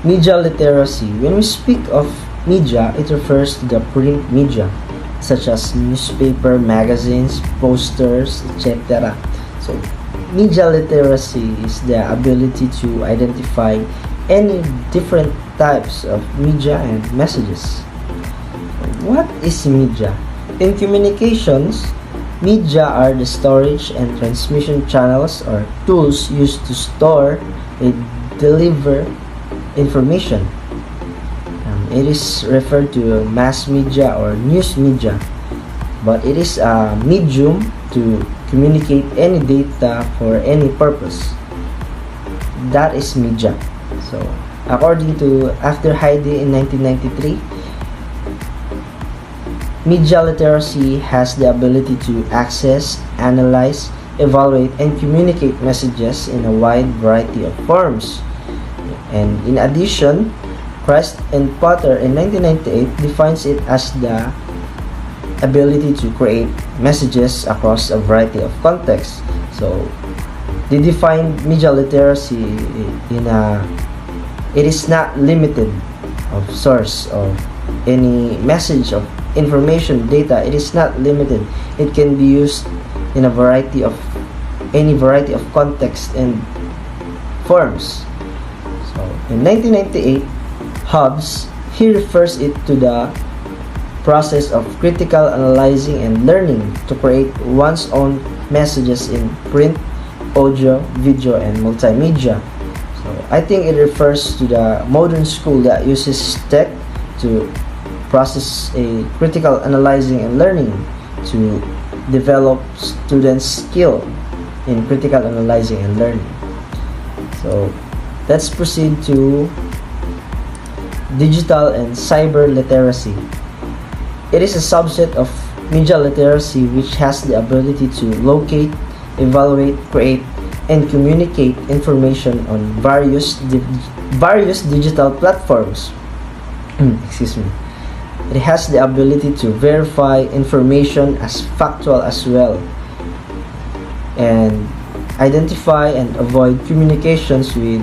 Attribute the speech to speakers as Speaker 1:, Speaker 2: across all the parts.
Speaker 1: Media literacy. When we speak of media, it refers to the print media, such as newspaper, magazines, posters, etc. So, media literacy is the ability to identify any different types of media and messages. What is media? In communications, media are the storage and transmission channels or tools used to store and deliver information. It is referred to mass media or news media, but it is a medium to communicate any data for any purpose. That is media. So, according to After Heidi in 1993, media literacy has the ability to access, analyze, evaluate, and communicate messages in a wide variety of forms. And in addition, Christ and Potter in 1998 defines it as the ability to create messages across a variety of contexts. So, they define media literacy in a it is not limited of source of any message of information data. It is not limited. It can be used in a variety of any variety of contexts and forms. So in 1998, Hobbes he refers it to the process of critical analyzing and learning to create one's own messages in print, audio, video, and multimedia. So I think it refers to the modern school that uses tech to process a critical analyzing and learning to develop students' skill in critical analyzing and learning. So let's proceed to digital and cyber literacy. It is a subset of media literacy which has the ability to locate, evaluate, create, and communicate information on various digital platforms. Excuse me. It has the ability to verify information as factual as well, and identify and avoid communications with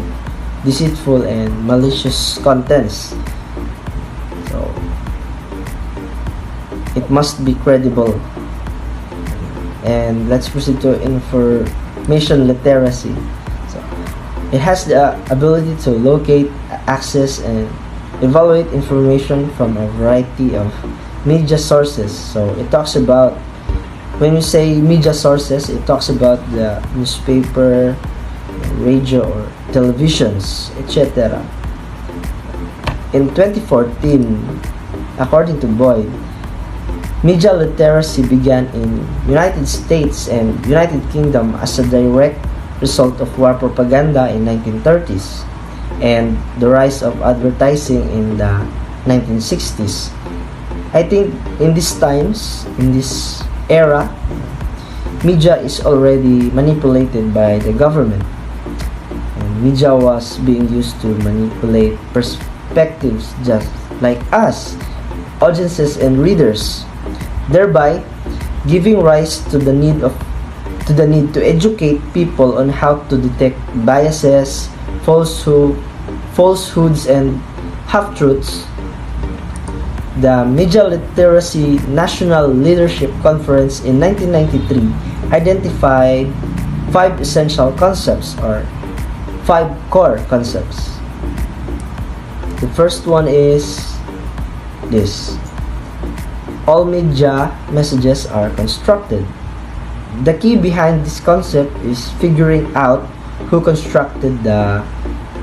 Speaker 1: deceitful and malicious contents. So it must be credible. And let's proceed to information literacy. So it has the ability to locate, access, and evaluate information from a variety of media sources. So it talks about, when you say media sources, it talks about the newspaper, radio, or televisions, etc. In 2014, according to Boyd, media literacy began in United States and United Kingdom as a direct result of war propaganda in 1930s and the rise of advertising in the 1960s. I think in these times, in this era, media is already manipulated by the government. And media was being used to manipulate perspectives just like us, audiences and readers, thereby giving rise to the need to educate people on how to detect biases, falsehoods and half-truths. The Media Literacy National Leadership Conference in 1993 identified 5 essential concepts or 5 core concepts. The first one is this: all media messages are constructed. The key behind this concept is figuring out who constructed the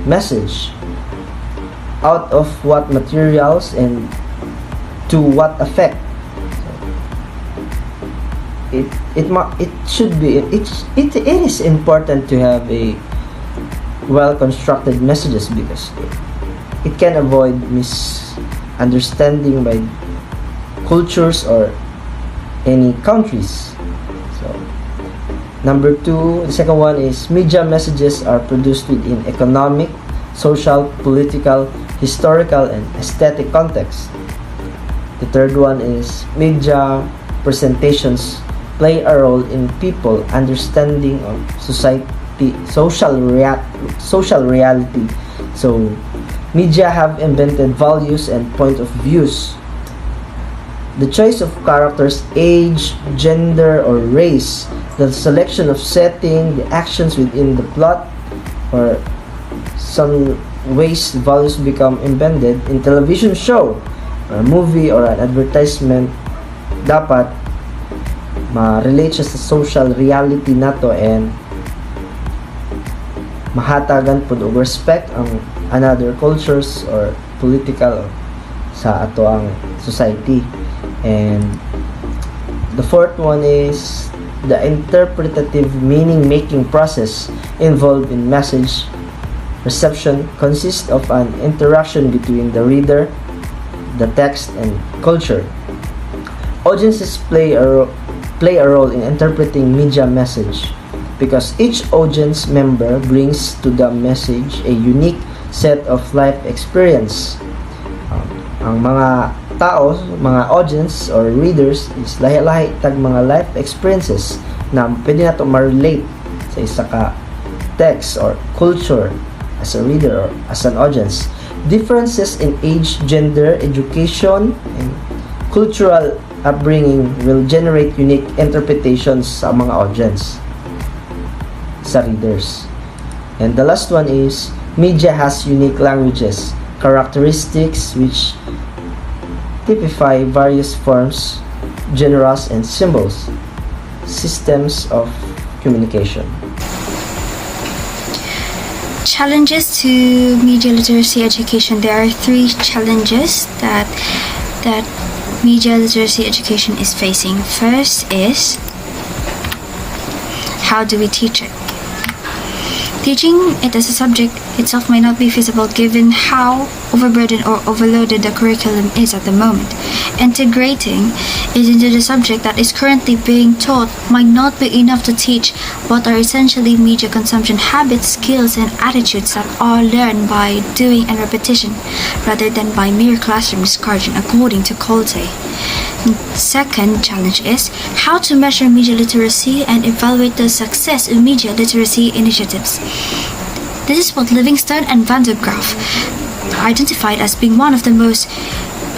Speaker 1: message, out of what materials, and to what effect. It is important to have a well constructed messages because it can avoid misunderstanding by cultures or any countries. So number 2, the second one is media messages are produced within economic, social, political, historical, and aesthetic context. The third one is media presentations play a role in people understanding of social reality. So Media have invented values and point of views. The choice of characters' age, gender, or race, the selection of setting, the actions within the plot, or some ways values become embedded in television show, or movie, or an advertisement, dapat ma-relate siya sa social reality nato and mahatagan pud og respect ang another cultures or political sa ato ang society. And the fourth one is the interpretative meaning making process involved in message reception consists of an interaction between the reader, the text, and culture. Audiences play a role in interpreting media message because each audience member brings to the message a unique set of life experience. Ang mga tao, mga audience or readers is lahi-lahi tag mga life experiences na pwede nato ma-relate sa isa ka text or culture as a reader or as an audience. Differences in age, gender, education, and cultural upbringing will generate unique interpretations sa mga audience, sa readers. And the last one is media has unique languages, characteristics which typify various forms, genres, and symbols, systems of communication.
Speaker 2: Challenges to media literacy education. There are three challenges that media literacy education is facing. First is, how do we teach it? Teaching it as a subject itself might not be feasible given how overburdened or overloaded the curriculum is at the moment. Integrating it into the subject that is currently being taught might not be enough to teach what are essentially media consumption habits, skills, and attitudes that are learned by doing and repetition rather than by mere classroom discussion, according to Colte. Second challenge is how to measure media literacy and evaluate the success of media literacy initiatives. This is what Livingstone and Van der Graaf identified as being one of the most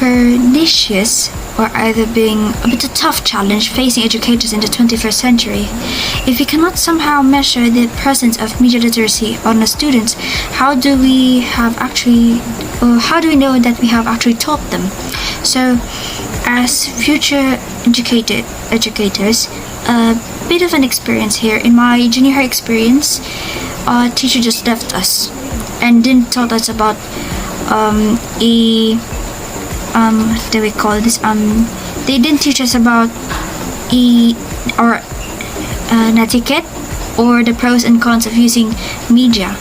Speaker 2: pernicious or either being a bit of tough challenge facing educators in the 21st century. If we cannot somehow measure the presence of media literacy on the students, how do we know that we have actually taught them? So, as future educators, a bit of an experience here. In my junior high experience, our teacher just left us and didn't taught us about they didn't teach us about etiquette or the pros and cons of using media.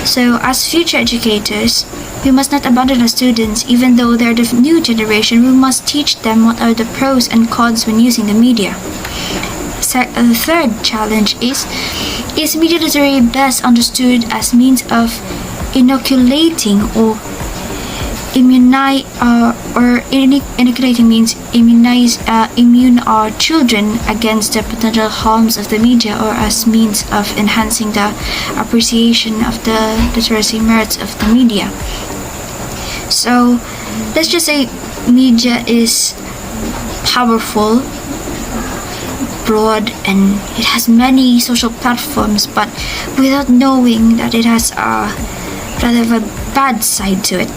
Speaker 2: So as future educators, we must not abandon our students. Even though they're the new generation, we must teach them what are the pros and cons when using the media. The third challenge is media literacy best understood as means of inoculating or inoculating means immune our children against the potential harms of the media, or as means of enhancing the appreciation of the literacy merits of the media. So let's just say media is powerful, broad, and it has many social platforms, but without knowing that it has a rather of a bad side to it.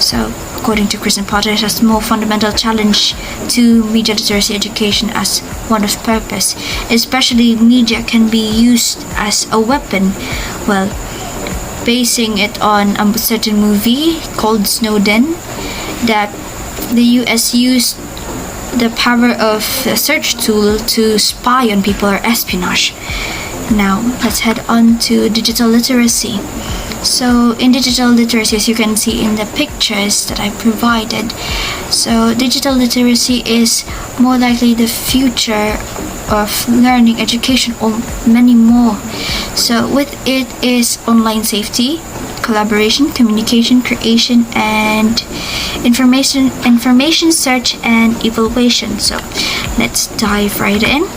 Speaker 2: So, according to Kristen Potter, it has more fundamental challenge to media literacy education as one of purpose. Especially, media can be used as a weapon. Well, basing it on a certain movie called Snowden, that the US used the power of a search tool to spy on people, or espionage. Now, let's head on to digital literacy. So in digital literacy, as you can see in the pictures that I provided, so digital literacy is more likely the future of learning, education, or many more. So with it is online safety, collaboration, communication, creation, and information search and evaluation. So let's dive right in.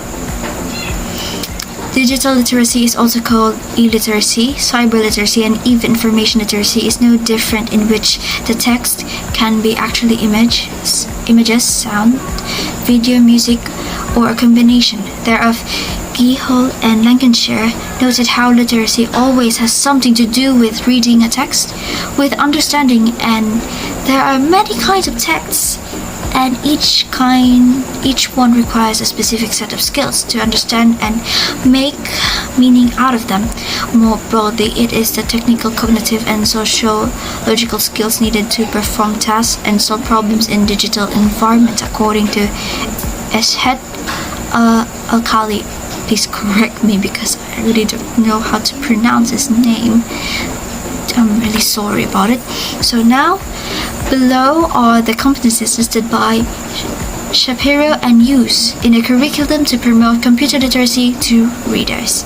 Speaker 2: Digital literacy is also called illiteracy, cyber literacy, and even information literacy is no different, in which the text can be actually images, sound, video, music, or a combination thereof. Gihol and Lancashire noted how literacy always has something to do with reading a text, with understanding, and there are many kinds of texts, and each one requires a specific set of skills to understand and make meaning out of them. More broadly, it is the technical, cognitive, and sociological skills needed to perform tasks and solve problems in digital environments, according to Eshed Alkali. Please correct me because I really don't know how to pronounce his name. I'm really sorry about it. So now, below are the competencies listed by Shapiro and use in a curriculum to promote computer literacy to readers.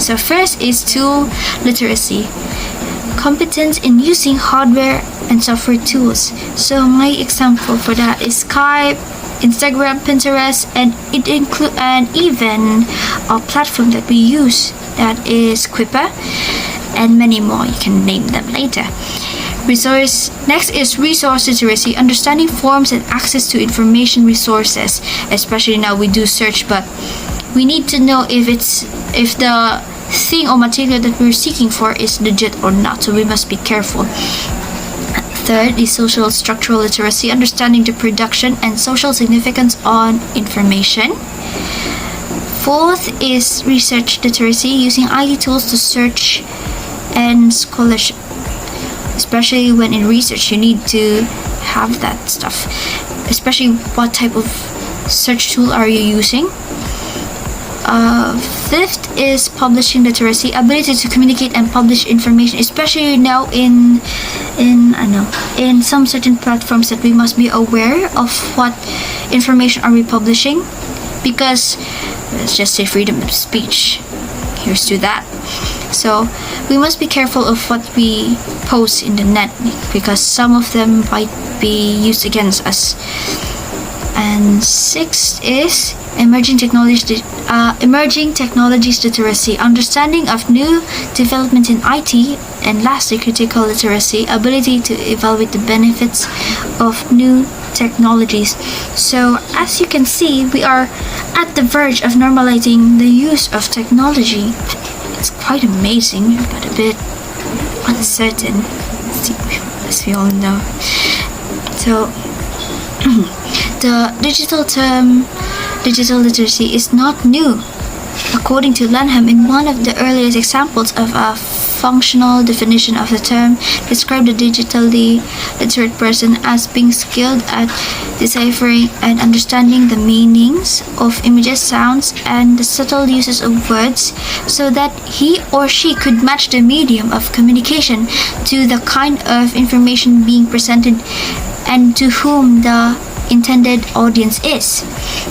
Speaker 2: So first is tool literacy. Competence in using hardware and software tools. So my example for that is Skype, Instagram, Pinterest, and it include and even a platform that we use that is Quipper, and many more. You can name them later. Next is resource literacy, understanding forms and access to information resources. Especially now we do search, but we need to know if the thing or material that we're seeking for is legit or not. So we must be careful. Third is social structural literacy, understanding the production and social significance on information. Fourth is research literacy, using IT tools to search and scholarship. Especially when in research, you need to have that stuff. Especially what type of search tool are you using? Fifth is publishing literacy, ability to communicate and publish information, especially now in some certain platforms that we must be aware of what information are we publishing, because let's just say freedom of speech. Here's to that. So we must be careful of what we post in the net, because some of them might be used against us. And sixth is emerging technologies literacy, understanding of new development in IT, and lastly critical literacy, ability to evaluate the benefits of new technologies. So as you can see, we are at the verge of normalizing the use of technology. It's quite amazing, but a bit uncertain, as we all know. So the digital term digital literacy is not new. According to Lanham, in one of the earliest examples of a functional definition of the term, described a digitally literate person as being skilled at deciphering and understanding the meanings of images, sounds, and the subtle uses of words, so that he or she could match the medium of communication to the kind of information being presented and to whom the intended audience is.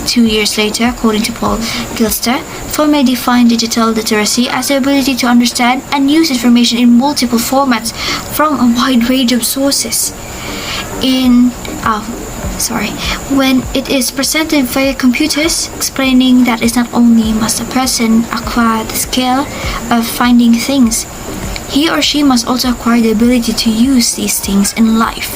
Speaker 2: 2 years later, according to Paul Gilster, Fomey defined digital literacy as the ability to understand and use information in multiple formats from a wide range of sources. When it is presented via computers, explaining that it's not only must a person acquire the skill of finding things, he or she must also acquire the ability to use these things in life.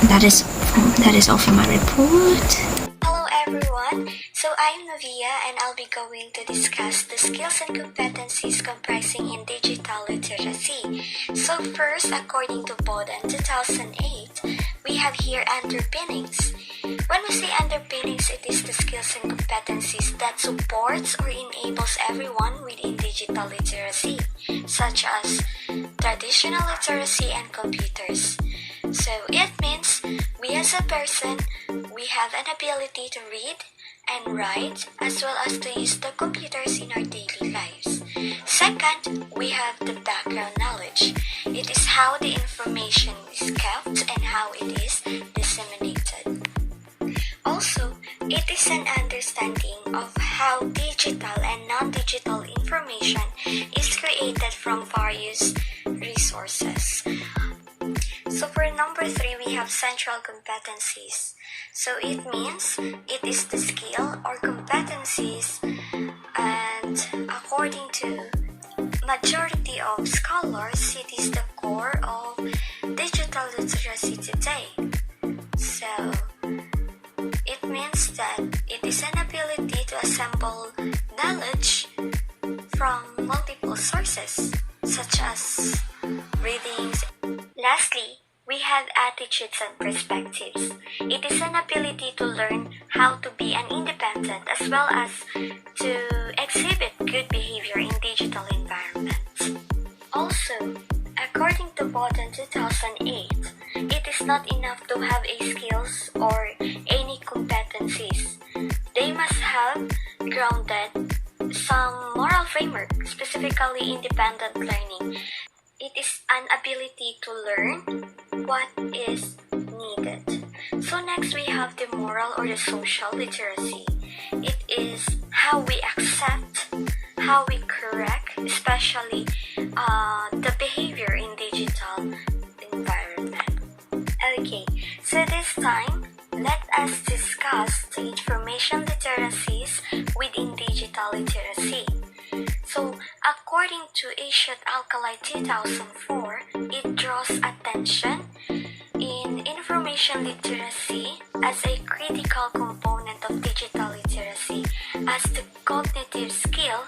Speaker 2: That is all for my report.
Speaker 3: Hello everyone, so I'm Novia and I'll be going to discuss the skills and competencies comprising in digital literacy. So first, according to Boden 2008, we have here underpinnings. When we say underpinnings, it is the skills and competencies that supports or enables everyone within digital literacy, such as traditional literacy and computers. So it means we as a person, we have an ability to read and write as well as to use the computers in our daily lives. Second, we have the background knowledge. It is how the information is kept and how it is disseminated. Also, it is an understanding of how digital and non-digital information is created from various resources. So for number 3, we have central competencies. So it means it is the skill or competencies and And according to majority of scholars, it is the core of digital literacy today. So, it means that it is an ability to assemble knowledge from multiple sources, such as readings. Lastly, we have attitudes and perspectives. It is an ability to learn how to be an independent as well as to exhibit good behavior in digital environments. Also, according to Bowden 2008, it is not enough to have a skills or any competencies. They must have grounded some moral framework, specifically independent learning. It is an ability to learn what is needed. So next we have the moral or the social literacy. It is how we accept, how we correct, especially the behavior in digital environment. Okay, so this time, let us discuss the information literacies within digital literacy. So, according to Aschat-Alkalay 2004, it draws attention in information literacy as a critical component of digital literacy as the cognitive skill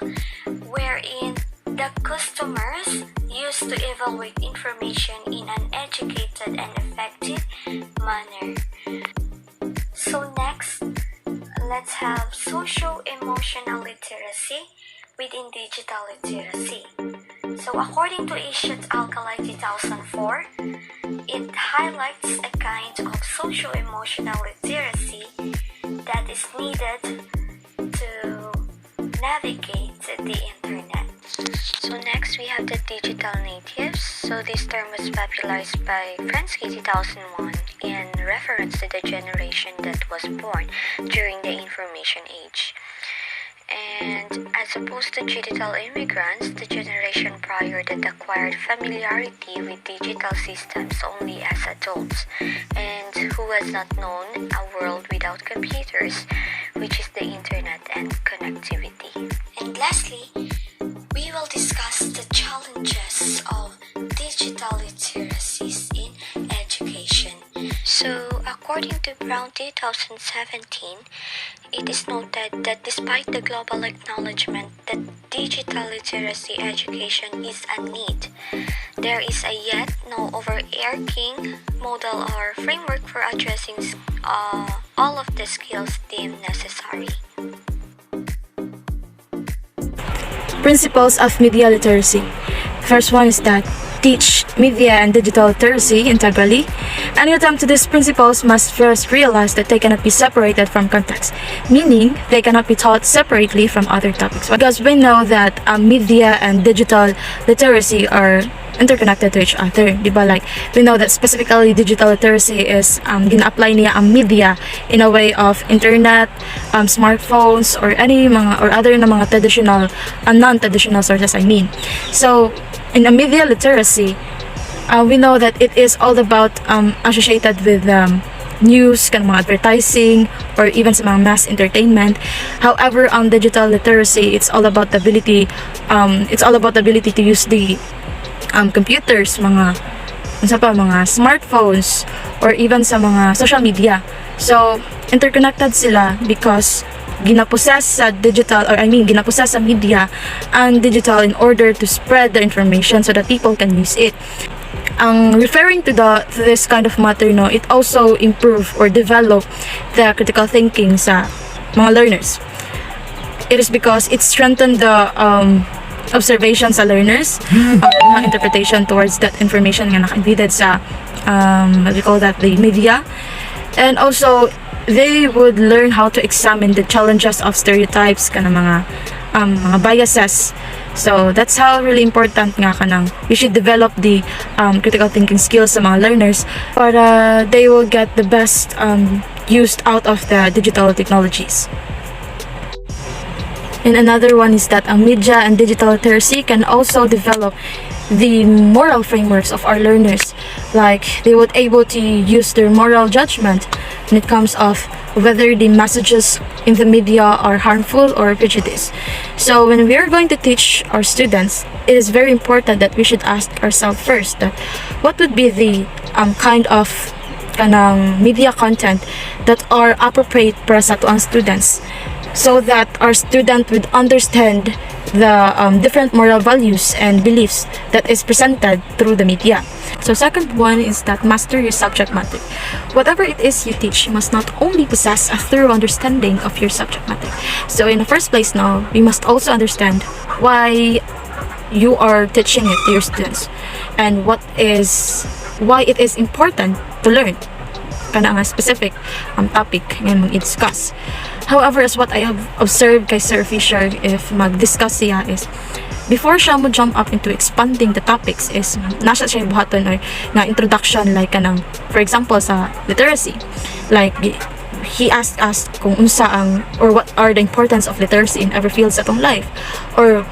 Speaker 3: wherein the customers use to evaluate information in an educated and effective manner. So next, let's have socio-emotional literacy within digital literacy. So according to Aschat-Alkalay 2004, it highlights a kind of socio-emotional literacy that is needed to navigate the internet. So next we have the digital natives. So this term was popularized by Fransky 2001 in reference to the generation that was born during the information age. And as opposed to digital immigrants, the generation prior that acquired familiarity with digital systems only as adults and who has not known a world without computers, which is the internet and connectivity. And lastly, we will discuss the challenges of digital literacies in education. So, according to Brown 2017, it is noted that despite the global acknowledgement that digital literacy education is a need, there is a yet no overarching model or framework for addressing all of the skills deemed necessary.
Speaker 4: Principles of media literacy. First one is that teach media and digital literacy integrally. Any attempt to these principles must first realize that they cannot be separated from context, meaning they cannot be taught separately from other topics. Because we know that media and digital literacy are interconnected to each other, diba? Like, we know that specifically digital literacy is gina-apply niya ang media in a way of internet, smartphones, or any mga or other na mga traditional non-traditional sources, I mean. So in a media literacy, we know that it is all about associated with news, kan mga advertising, or even sa mga mass entertainment. However, on digital literacy, it's all about the ability to use the computers, mga smartphones, or even sa mga social media. So interconnected sila because ginaposes sa media and digital in order to spread the information so that people can use it. Referring to this kind of matter, no, it also improve or develop the critical thinking sa mga learners. It is because it strengthened the observation sa learners, interpretation towards that information nga naka-embedded sa what we call that, the media. And also they would learn how to examine the challenges of stereotypes, kana mga biases. So that's how really important nga kanang we should develop the critical thinking skills sa mga learners para they will get the best used out of the digital technologies. And another one is that media and digital literacy can also develop the moral frameworks of our learners. Like, they would able to use their moral judgment when it comes of whether the messages in the media are harmful or prejudice. So when we are going to teach our students, it is very important that we should ask ourselves first that what would be the kind of kanang media content that are appropriate para sa ato ang students, so that our student would understand the different moral values and beliefs that is presented through the media. So second one is that master your subject matter. Whatever it is you teach, you must not only possess a thorough understanding of your subject matter. So in the first place now, we must also understand why you are teaching it to your students and why it is important to learn kana nga specific topic nga mong i-discuss. However, as what I have observed kay Sir Fisher, if mag-discuss siya is, before siya mo jump up into expanding the topics is, nasa siya buhaton or na introduction like kanang, for example, sa literacy. Like, he asked us kung unsa ang, or what are the importance of literacy in every field sa atong life. Or,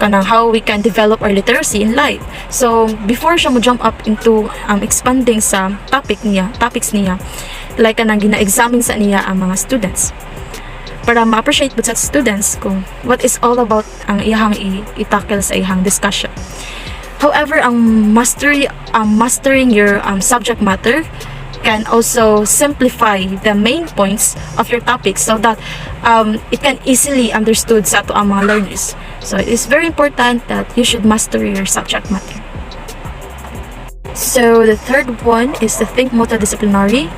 Speaker 4: kanang how we can develop our literacy in life. So, before siya mo jump up into expanding sa topics niya, like kanang gina-examine sa niya ang mga students, para ma-appreciate po sa students kung what is all about ang iyahang i-tackle sa iyahang discussion. However, ang mastering your subject matter can also simplify the main points of your topic so that it can easily understood sa ato ang mga learners. So it is very important that you should master your subject matter. So the third one is to think multidisciplinary.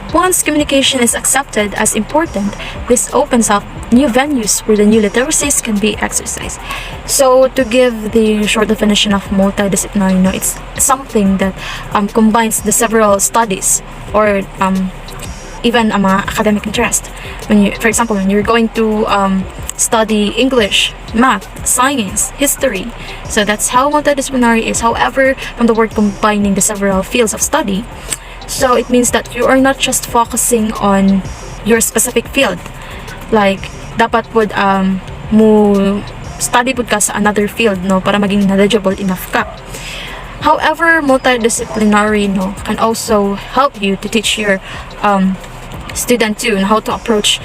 Speaker 4: Once communication is accepted as important, this opens up new venues where the new literacies can be exercised. So, to give the short definition of multidisciplinary, it's something that combines the several studies or even mga academic interest. For example, when you're going to study English, math, science, history. So that's how multidisciplinary is. However, from the word combining the several fields of study, so it means that you are not just focusing on your specific field. Like, dapat pod mo study pod ka sa another field, no, para maging knowledgeable enough ka. However, multidisciplinary, can also help you to teach your student too on how to approach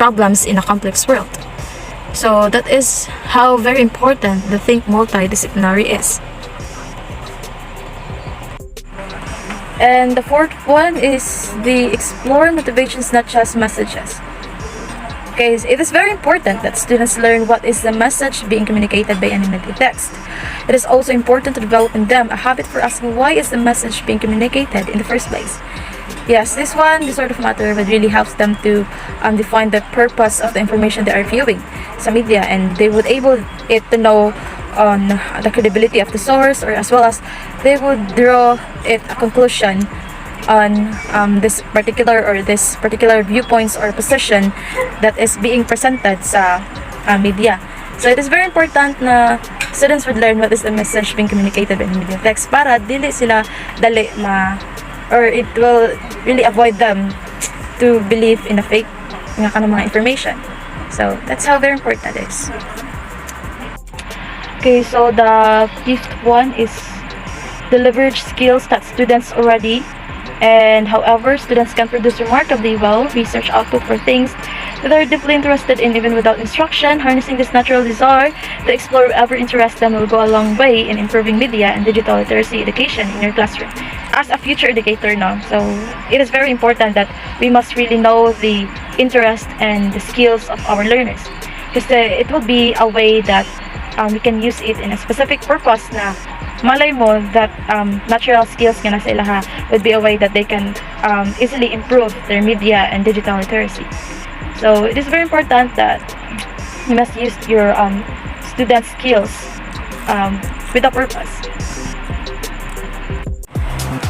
Speaker 4: problems in a complex world. So that is how very important the think multidisciplinary is. And the fourth one is the explore motivations, not just messages. Okay, so it is very important that students learn what is the message being communicated by any media text. It is also important to develop in them a habit for asking why is the message being communicated in the first place. Yes, this sort of matter would really helps them to define the purpose of the information they are viewing sa media, and they would able it to know on the credibility of the source, or as well as they would draw it a conclusion on this particular viewpoints or position that is being presented sa media. So it is very important na students would learn what is the message being communicated by the media text para dili sila dali or it will really avoid them to believe in a fake nga kanang mga information. So that's how very important it is. Okay, so the fifth one is the leverage skills that students already, and however, students can produce remarkably well research output for things that are deeply interested in even without instruction. Harnessing this natural desire to explore whatever interests them will go a long way in improving media and digital literacy education in your classroom. As a future educator now, so it is very important that we must really know the interest and the skills of our learners, because it will be a way that we can use it in a specific purpose na malay mo that natural skills nga na sila would be a way that they can easily improve their media and digital literacy. So it is very important that you must use your student skills with a purpose.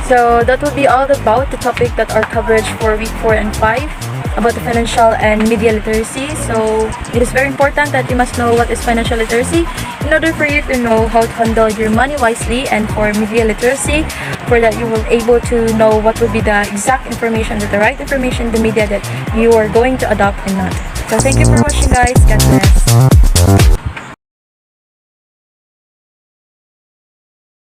Speaker 4: So that will be all about the topic that our coverage for week 4 and 5 about the financial and media literacy. So it is very important that you must know what is financial literacy in order for you to know how to handle your money wisely, and for media literacy, for that you will able to know what will be the exact information, the right information in the media that you are going to adopt and not. So thank you for watching, guys. God bless.